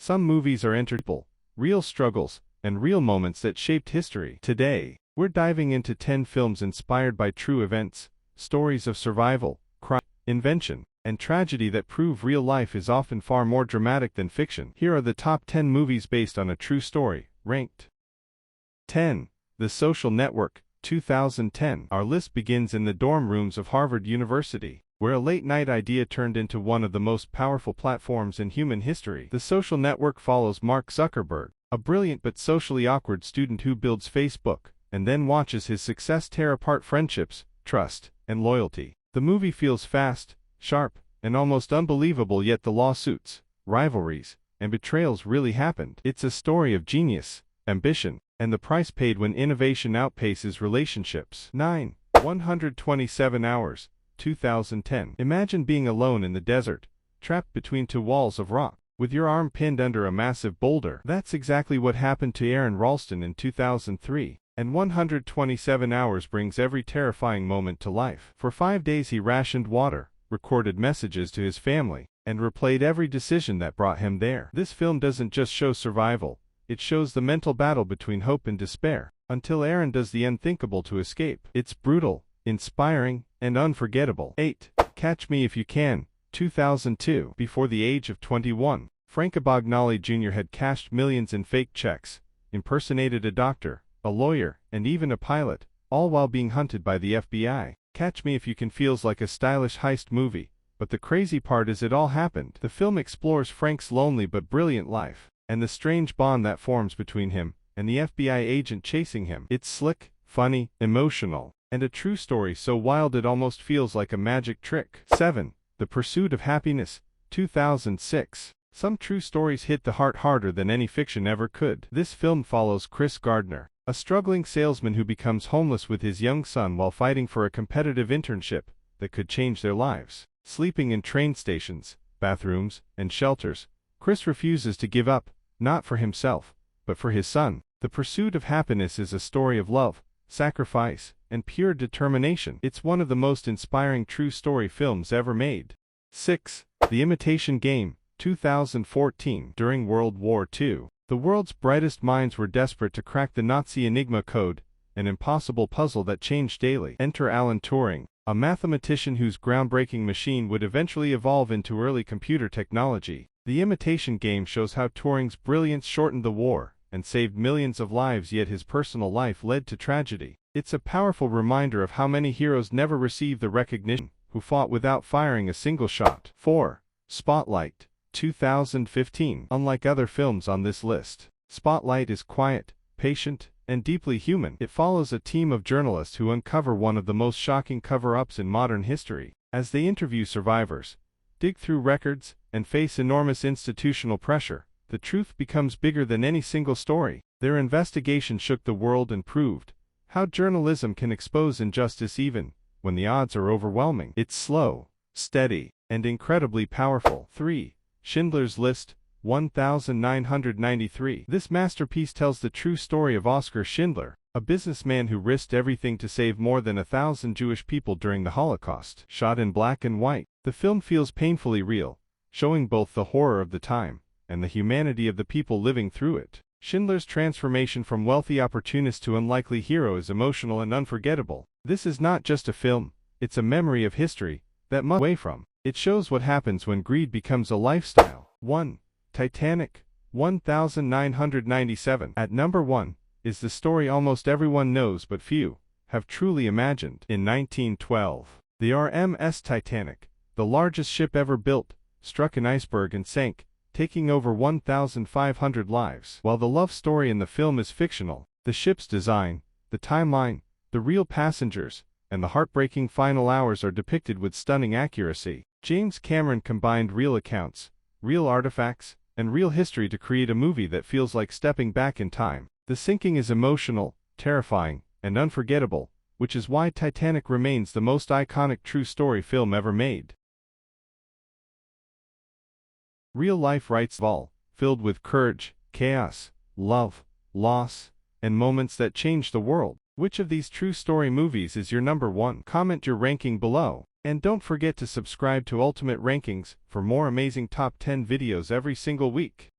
Some movies are entertainment, real struggles, and real moments that shaped history. Today, we're diving into 10 films inspired by true events, stories of survival, crime, invention, and tragedy that prove real life is often far more dramatic than fiction. Here are the top 10 movies based on a true story, ranked. 10. The Social Network, 2010. Our list begins in the dorm rooms of Harvard University, where a late-night idea turned into one of the most powerful platforms in human history. The Social Network follows Mark Zuckerberg, a brilliant but socially awkward student who builds Facebook, and then watches his success tear apart friendships, trust, and loyalty. The movie feels fast, sharp, and almost unbelievable, yet the lawsuits, rivalries, and betrayals really happened. It's a story of genius, ambition, and the price paid when innovation outpaces relationships. 9. 127 Hours, 2010. Imagine being alone in the desert, trapped between two walls of rock, with your arm pinned under a massive boulder. That's exactly what happened to Aaron Ralston in 2003. And 127 Hours brings every terrifying moment to life. For 5 days he rationed water, recorded messages to his family, and replayed every decision that brought him there. This film doesn't just show survival, it shows the mental battle between hope and despair, until Aaron does the unthinkable to escape. It's brutal, inspiring, and unforgettable. 8. Catch Me If You Can, 2002. Before the age of 21, Frank Abagnale Jr. had cashed millions in fake checks, impersonated a doctor, a lawyer, and even a pilot, all while being hunted by the FBI. Catch Me If You Can feels like a stylish heist movie, but the crazy part is it all happened. The film explores Frank's lonely but brilliant life, and the strange bond that forms between him and the FBI agent chasing him. It's slick, funny, emotional, and a true story so wild it almost feels like a magic trick. 7. The Pursuit of Happiness, 2006. Some true stories hit the heart harder than any fiction ever could. This film follows Chris Gardner, a struggling salesman who becomes homeless with his young son while fighting for a competitive internship that could change their lives. Sleeping in train stations, bathrooms, and shelters, Chris refuses to give up, not for himself, but for his son. The Pursuit of Happiness is a story of love, sacrifice, and pure determination. It's one of the most inspiring true story films ever made. 6. The Imitation Game, 2014. During World War II, the world's brightest minds were desperate to crack the Nazi Enigma code, an impossible puzzle that changed daily. Enter Alan Turing, a mathematician whose groundbreaking machine would eventually evolve into early computer technology. The Imitation Game shows how Turing's brilliance shortened the war and saved millions of lives, yet his personal life led to tragedy. It's a powerful reminder of how many heroes never receive the recognition, who fought without firing a single shot. 4. Spotlight, 2015. Unlike other films on this list, Spotlight is quiet, patient, and deeply human. It follows a team of journalists who uncover one of the most shocking cover-ups in modern history. As they interview survivors, dig through records, and face enormous institutional pressure, the truth becomes bigger than any single story. Their investigation shook the world and proved how journalism can expose injustice even when the odds are overwhelming. It's slow, steady, and incredibly powerful. 3. Schindler's List, 1993. This masterpiece tells the true story of Oskar Schindler, a businessman who risked everything to save more than 1,000 Jewish people during the Holocaust. Shot in black and white, the film feels painfully real, showing both the horror of the time and the humanity of the people living through it. Schindler's transformation from wealthy opportunist to unlikely hero is emotional and unforgettable. This is not just a film, it's a memory of history that must away from. It shows what happens when greed becomes a lifestyle. 1. Titanic, 1997. At number 1 is the story almost everyone knows but few have truly imagined. In 1912, the RMS Titanic, the largest ship ever built, struck an iceberg and sank, taking over 1,500 lives. While the love story in the film is fictional, the ship's design, the timeline, the real passengers, and the heartbreaking final hours are depicted with stunning accuracy. James Cameron combined real accounts, real artifacts, and real history to create a movie that feels like stepping back in time. The sinking is emotional, terrifying, and unforgettable, which is why Titanic remains the most iconic true story film ever made. Real-life rights all, filled with courage, chaos, love, loss, and moments that change the world. Which of these true story movies is your number 1? Comment your ranking below. And don't forget to subscribe to Ultimate Rankings for more amazing top 10 videos every single week.